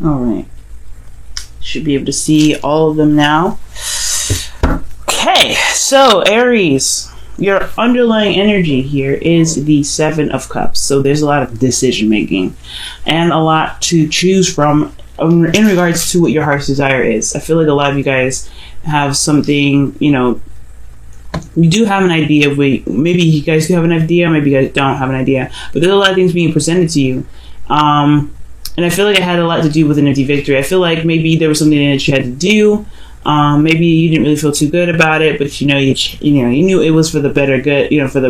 All right. Should be able to see all of them now. Okay, so Aries, your underlying energy here is the Seven of Cups. So there's a lot of decision making and a lot to choose from in regards to what your heart's desire is. I feel like a lot of you guys have something, you do have an idea. Maybe you guys do have an idea, maybe you guys don't have an idea, but there's a lot of things being presented to you. And I feel like it had a lot to do with an empty victory. I feel like maybe there was something that you had to do. Maybe you didn't really feel too good about it, but you knew it was for the better good, for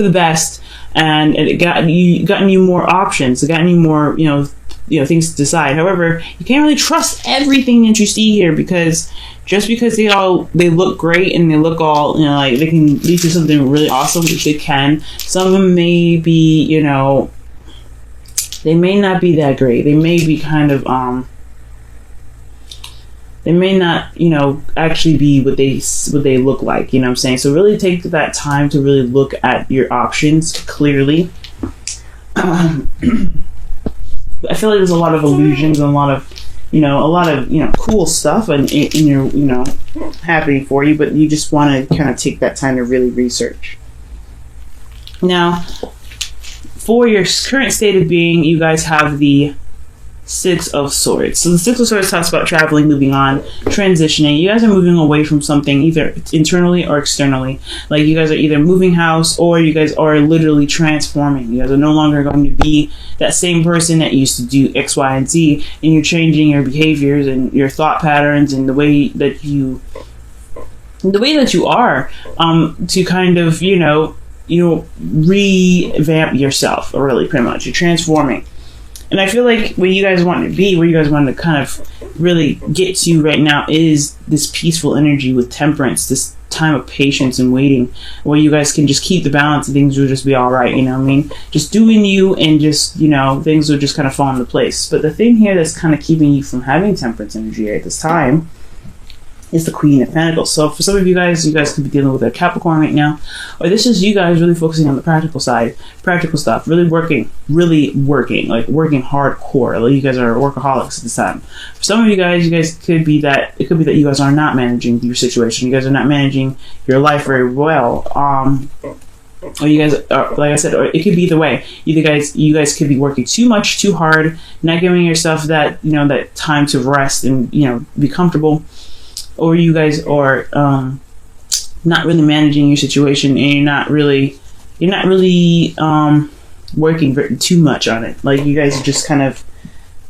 the best, and it gotten you more options. It gotten you more, things to decide. However, you can't really trust everything that you see here, because just because they look great and they look all, like they can lead to something really awesome, which they can. Some of them may be, they may not be that great. They may be kind of, they may not, actually be what they look like, you know what I'm saying? So really take that time to really look at your options clearly. I feel like there's a lot of illusions and a lot of cool stuff in your, happening for you, but you just want to kind of take that time to really research. Now, for your current state of being, you guys have the Six of Swords. So the Six of Swords talks about traveling, moving on, transitioning. You guys are moving away from something, either internally or externally. Like you guys are either moving house, or you guys are literally transforming. You guys are no longer going to be that same person that used to do X, Y, and Z, and you're changing your behaviors and your thought patterns and the way that you are, to kind of, revamp yourself, really, pretty much. You're transforming. And I feel like where you guys want to be, where you guys want to kind of really get to right now, is this peaceful energy with temperance, this time of patience and waiting, where you guys can just keep the balance and things will just be all right, just doing you, and just, things will just kind of fall into place. But the thing here that's kind of keeping you from having temperance energy at this time is the Queen of Pentacles. So for some of you guys could be dealing with a Capricorn right now, or this is you guys really focusing on the practical side, practical stuff, really working, like working hardcore. Like you guys are workaholics at this time. For some of you guys could be that, it could be that you guys are not managing your situation. You guys are not managing your life very well. Or you guys are, like I said, or it could be either way. You guys could be working too much, too hard, not giving yourself that, that time to rest and, be comfortable. Or you guys are not really managing your situation, and you're not really working too much on it. Like you guys are just kind of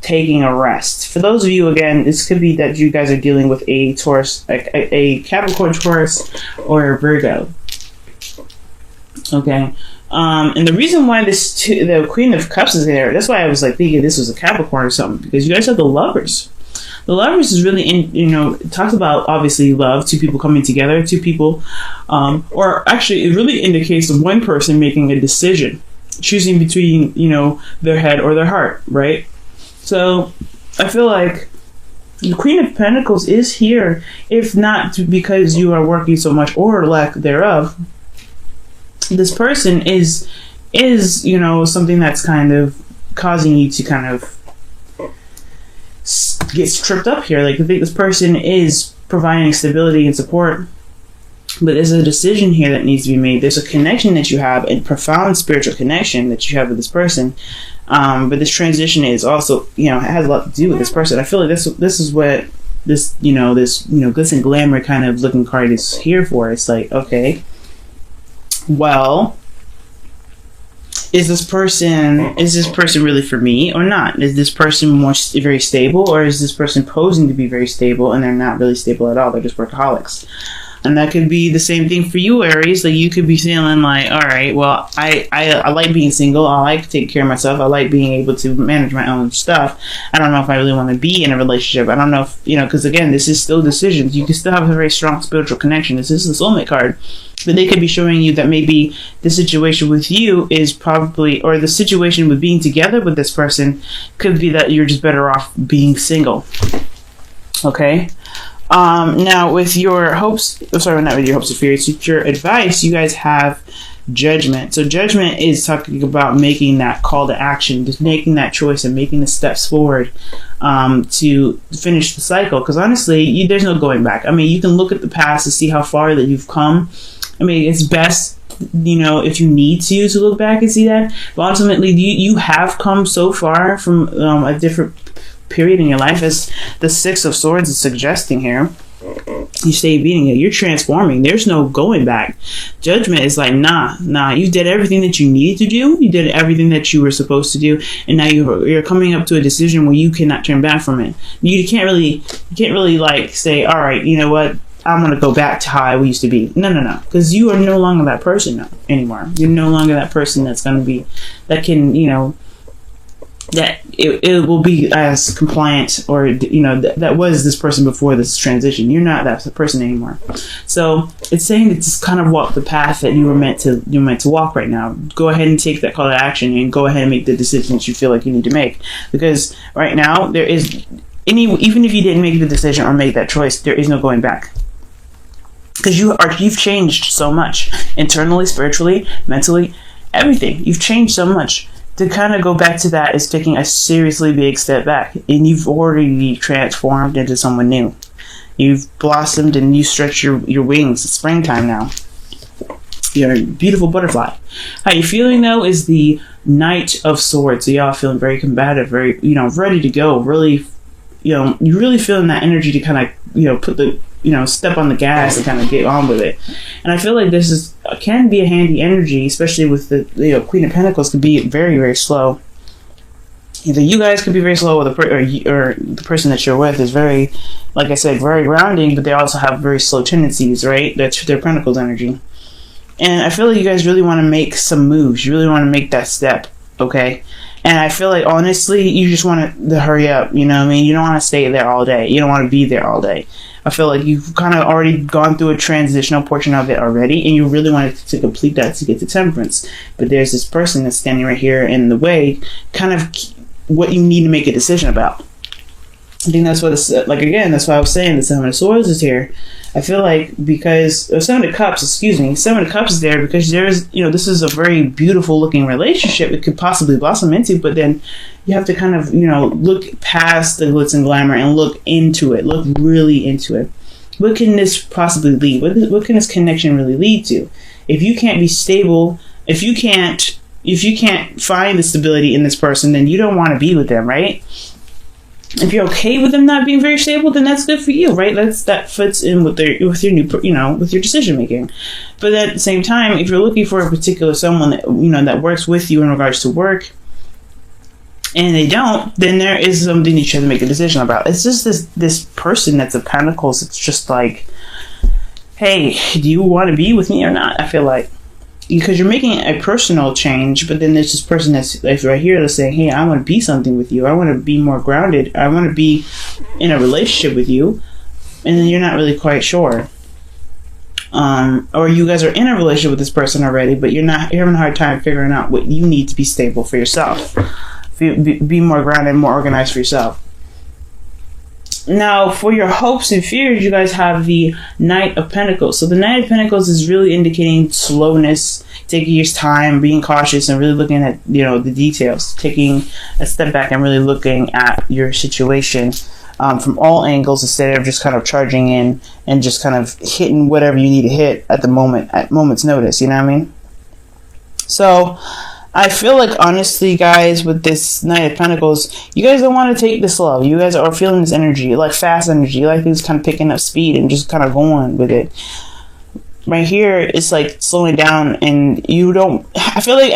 taking a rest. For those of you, again, this could be that you guys are dealing with a Taurus, a Capricorn, Taurus, or a Virgo. Okay. And the reason why the Queen of Cups is there, that's why I was like thinking this was a Capricorn or something, because you guys have the Lovers. The Lovers is really, it talks about, obviously, love, two people coming together, two people, or actually it really indicates one person making a decision, choosing between, their head or their heart, right? So I feel like the Queen of Pentacles is here, if not because you are working so much or lack thereof. This person is something that's kind of causing you to kind of gets tripped up here. Like I think this person is providing stability and support, but there's a decision here that needs to be made. There's a connection that you have, a profound spiritual connection that you have with this person, but this transition is also, it has a lot to do with this person. I feel like this is what this glitz and glamour kind of looking card is here for. It's like, okay, well, is this person really for me or not? Is this person very stable, or is this person posing to be very stable and they're not really stable at all? They're just workaholics. And that could be the same thing for you, Aries. Like you could be feeling like, all right, well, I like being single. I like taking care of myself. I like being able to manage my own stuff. I don't know if I really want to be in a relationship. I don't know if, because again, this is still decisions. You can still have a very strong spiritual connection. This is the soulmate card. But they could be showing you that maybe the situation with you is probably, or the situation with being together with this person could be that you're just better off being single. Okay? Now with your hopes, not with your hopes and fears, with your advice, you guys have Judgment. So Judgment is talking about making that call to action, just making that choice and making the steps forward to finish the cycle. Because honestly, there's no going back. I mean, you can look at the past to see how far that you've come. I mean, it's best, if you need to look back and see that. But ultimately, you have come so far from a different period in your life, as the Six of Swords is suggesting here. You stay beating it. You're transforming. There's no going back. Judgment is like, nah. You did everything that you needed to do. You did everything that you were supposed to do, and now you're coming up to a decision where you cannot turn back from it. You can't really like say, all right, you know what? I'm going to go back to how I used to be. No. Because you are no longer that person anymore. You're no longer that person that's going to be, that can, that it will be as compliant, or, that was this person before this transition. You're not that person anymore. So it's saying to just kind of walk the path that you're meant to walk right now. Go ahead and take that call to action and go ahead and make the decisions you feel like you need to make. Because right now, there is even if you didn't make the decision or make that choice, there is no going back. Because you've changed so much internally, spiritually, mentally, everything. You've changed so much. To kind of go back to that is taking a seriously big step back, and you've already transformed into someone new. You've blossomed and you stretch your wings. It's springtime now. You're a beautiful butterfly. How you feeling though is the Knight of Swords. So y'all feeling very combative, very ready to go. Really, you're really feeling that energy to kind of put the step on the gas and kind of get on with it. And I feel like this can be a handy energy, especially with the Queen of Pentacles, could be very, very slow. Either you guys could be very slow, or the person that you're with is very, like I said, very grounding, but they also have very slow tendencies, right? That's their Pentacles energy. And I feel like you guys really want to make some moves. You really want to make that step, okay? And I feel like, honestly, you just want to hurry up, you know what I mean? You don't want to stay there all day. You don't want to be there all day. I feel like you've kind of already gone through a transitional portion of it already, and you really wanted to complete that to get to Temperance. But there's this person that's standing right here in the way, kind of what you need to make a decision about. I think that's what it's like. Again, that's why I was saying the Seven of Swords is here. I feel like because Seven of Cups is there because there's this is a very beautiful looking relationship it could possibly blossom into, but then you have to kind of look past the glitz and glamour and look into it, look really into it. What can this possibly lead? What can this connection really lead to? If you can't be stable, if you can't find the stability in this person, then you don't want to be with them, right? If you're okay with them not being very stable, then that's good for you, right? That fits in with your new, with your decision making. But at the same time, if you're looking for a particular someone that that works with you in regards to work, and they don't, then there is something you should make a decision about. It's just this person that's of Pentacles. It's just like, hey, do you want to be with me or not? I feel like. Because you're making a personal change, but then there's this person that's right here that's saying, hey, I want to be something with you. I want to be more grounded. I want to be in a relationship with you. And then you're not really quite sure. Or you guys are in a relationship with this person already, but you're having a hard time figuring out what you need to be stable for yourself. Be more grounded, more organized for yourself. Now, for your hopes and fears, you guys have the Knight of Pentacles. So the Knight of Pentacles is really indicating slowness, taking your time, being cautious, and really looking at, the details. Taking a step back and really looking at your situation from all angles instead of just kind of charging in and just kind of hitting whatever you need to hit at moment's notice. You know what I mean? So I feel like, honestly, guys, with this Knight of Pentacles, you guys don't want to take this slow. You guys are feeling this energy, like fast energy. You like things kind of picking up speed and just kind of going with it. Right here, it's like slowing down, and you don't. I feel like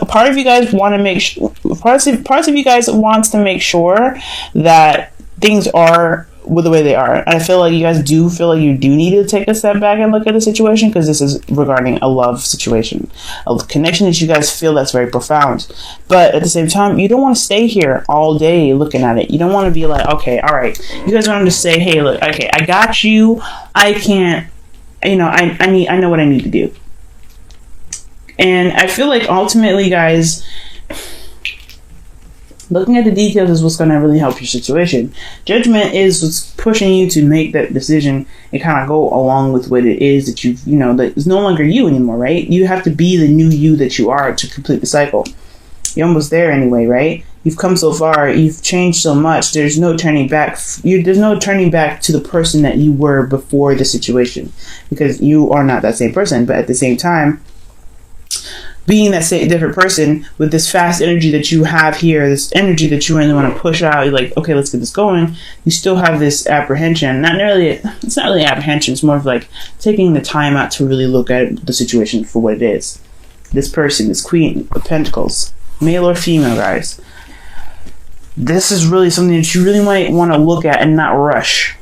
part of you guys want to make parts of you guys wants to make sure that things are with the way they are. And I feel like you guys do feel like you do need to take a step back and look at the situation, because this is regarding a love situation, a connection that you guys feel that's very profound. But at the same time, you don't want to stay here all day looking at it. You don't want to be like, okay, all right. You guys want to say, hey, look, okay, I got you. I can't, I know what I need to do. And I feel like ultimately, guys, Looking at the details is what's going to really help your situation. Judgment is what's pushing you to make that decision and kind of go along with what it is that that is no longer you anymore, right? You have to be the new you that you are to complete the cycle. You're almost there anyway, right? You've come so far. You've changed so much. There's no turning back. There's no turning back to the person that you were before the situation, because you are not that same person. But at the same time, being that same different person with this fast energy that you have here, this energy that you really want to push out, you're like, okay, let's get this going. You still have this apprehension. It's not really apprehension. It's more of like taking the time out to really look at the situation for what it is. This person, this Queen of Pentacles, male or female, guys. This is really something that you really might want to look at and not rush.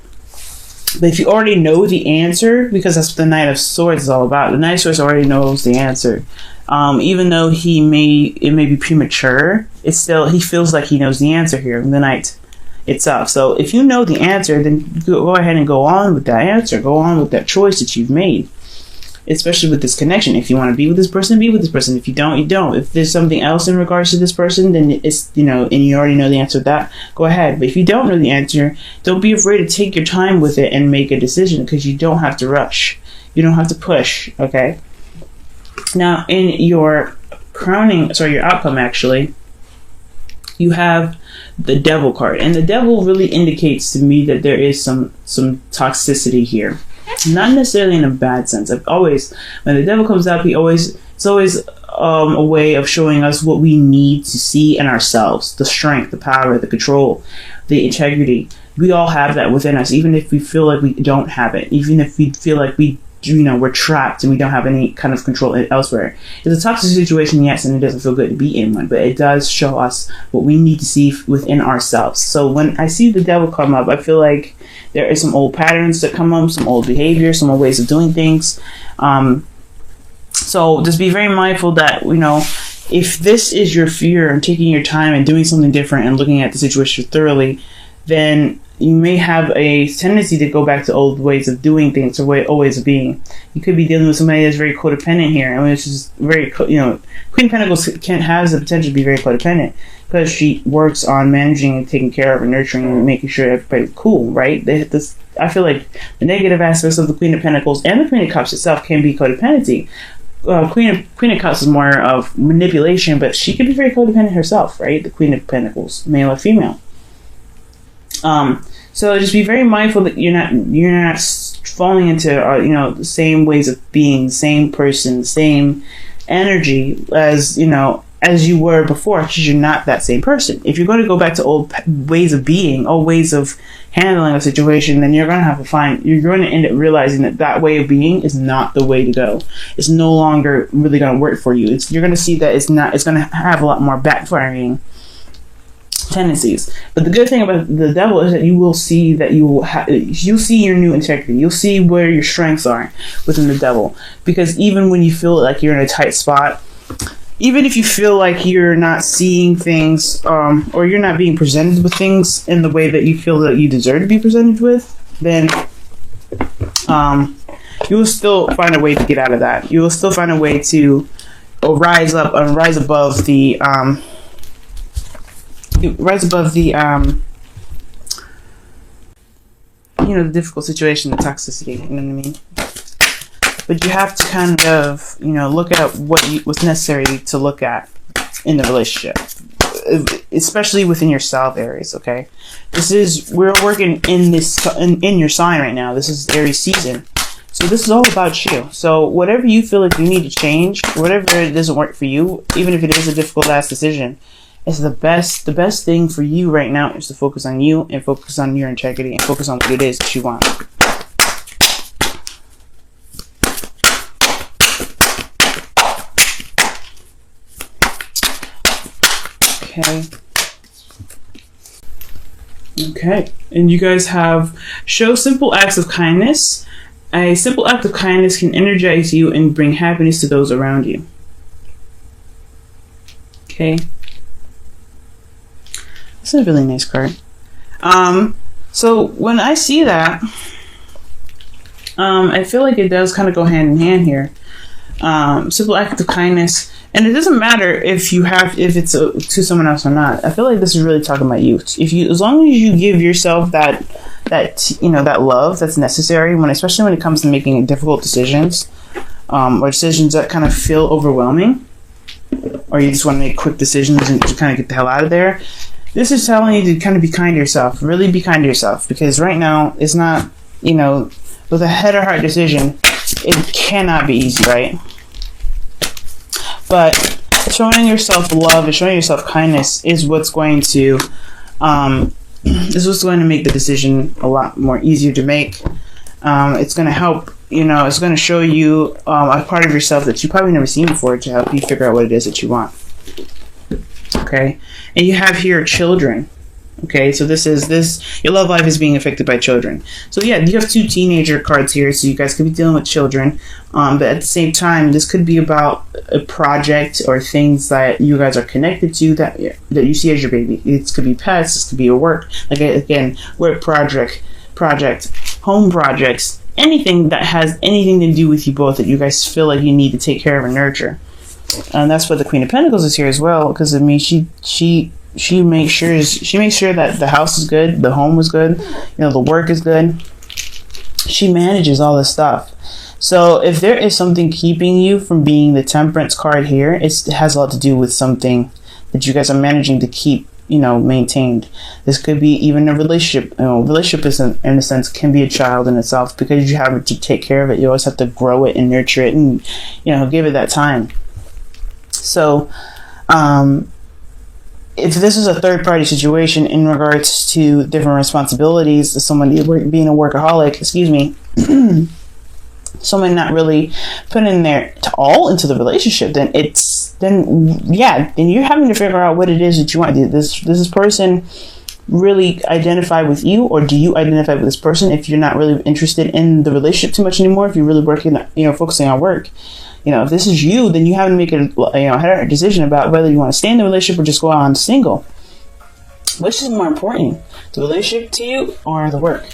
But if you already know the answer, because that's what the Knight of Swords is all about. The Knight of Swords already knows the answer. Even though it may be premature, it's still, he feels like he knows the answer here, the Knight itself. So if you know the answer, then go ahead and go on with that answer. Go on with that choice that you've made. Especially with this connection. If you want to be with this person, be with this person. If you don't, you don't. If there's something else in regards to this person, then it's, and you already know the answer to that, go ahead. But if you don't know the answer, don't be afraid to take your time with it and make a decision, because you don't have to rush. You don't have to push, okay? Now, in your your outcome, actually, you have the Devil card. And the Devil really indicates to me that there is some toxicity here. Not necessarily in a bad sense. When the Devil comes up, it's always a way of showing us what we need to see in ourselves. The strength, the power, the control, the integrity. We all have that within us, even if we feel like we don't have it. Even if we feel like we're trapped and we don't have any kind of control elsewhere. It's a toxic situation, yes, and it doesn't feel good to be in one, but it does show us what we need to see within ourselves. So when I see the Devil come up, I feel like there is some old patterns that come up, some old behavior, some old ways of doing things. So just be very mindful that, if this is your fear and taking your time and doing something different and looking at the situation thoroughly, then you may have a tendency to go back to old ways of doing things or old ways of being. You could be dealing with somebody that's very codependent here. I mean, it's just very, Queen of Pentacles has the potential to be very codependent, because she works on managing and taking care of and nurturing and making sure everybody's cool, right? I feel like the negative aspects of the Queen of Pentacles and the Queen of Cups itself can be codependency. Queen of Cups is more of manipulation, but she can be very codependent herself, right? The Queen of Pentacles, male or female. So just be very mindful that you're not falling into the same ways of being, the same person, same energy as you were before, because you're not that same person. If you're going to go back to old ways of being, old ways of handling a situation, then you're going to end up realizing that way of being is not the way to go. It's no longer really going to work for you. You're going to see that it's going to have a lot more backfiring tendencies. But the good thing about the Devil is that you will see that you'll see your new integrity. You'll see where your strengths are within the Devil. Because even when you feel like you're in a tight spot, even if you feel like you're not seeing things, or you're not being presented with things in the way that you feel that you deserve to be presented with, then you will still find a way to get out of that. You will still find a way to rise above the the difficult situation, the toxicity. You know what I mean? But you have to kind of, look at what's necessary to look at in the relationship, especially within yourself, Aries. Okay, we're working in your sign right now. This is Aries season, so this is all about you. So whatever you feel like you need to change, whatever it doesn't work for you, even if it is a difficult ass decision, it's the best thing for you right now is to focus on you and focus on your integrity and focus on what it is that you want. Okay, and you guys have show simple acts of kindness. A simple act of kindness can energize you and bring happiness to those around you. Okay, that's a really nice card. So when I see that, I feel like it does kind of go hand in hand here. Simple act of kindness And it doesn't matter if it's to someone else or not. I feel like this is really talking about you. As long as you give yourself that love that's necessary especially when it comes to making difficult decisions, or decisions that kind of feel overwhelming, or you just want to make quick decisions and just kind of get the hell out of there. This is telling you to kind of be kind to yourself. Really be kind to yourself, because right now it's not, with a head or heart decision, it cannot be easy, right? But showing yourself love and showing yourself kindness is what's going to make the decision a lot more easier to make. It's going to help. It's going to show you a part of yourself that you've probably never seen before, to help you figure out what it is that you want. Okay, and you have here children. Okay, so your love life is being affected by children. So yeah, you have 2 teenager cards here, so you guys could be dealing with children. But at the same time, this could be about a project or things that you guys are connected to that you see as your baby. It could be pets, this could be your work. Like, again, work project, home projects, anything that has anything to do with you both that you guys feel like you need to take care of and nurture. And that's what the Queen of Pentacles is here as well, because she makes sure that the house is good, the home is good, the work is good. She manages all this stuff. So if there is something keeping you from being the Temperance card here, it has a lot to do with something that you guys are managing to keep, maintained. This could be even a relationship. Relationship is, in a sense, can be a child in itself, because you have to take care of it. You always have to grow it and nurture it, and give it that time. So, if this is a third-party situation in regards to different responsibilities, someone being a workaholic, someone not really putting their all into the relationship, then you're having to figure out what it is that you want. Does this person really identify with you, or do you identify with this person? If you're not really interested in the relationship too much anymore, if you're really working, focusing on work. If this is you, then you have to make a decision about whether you want to stay in the relationship or just go on single. Which is more important, the relationship to you or the work?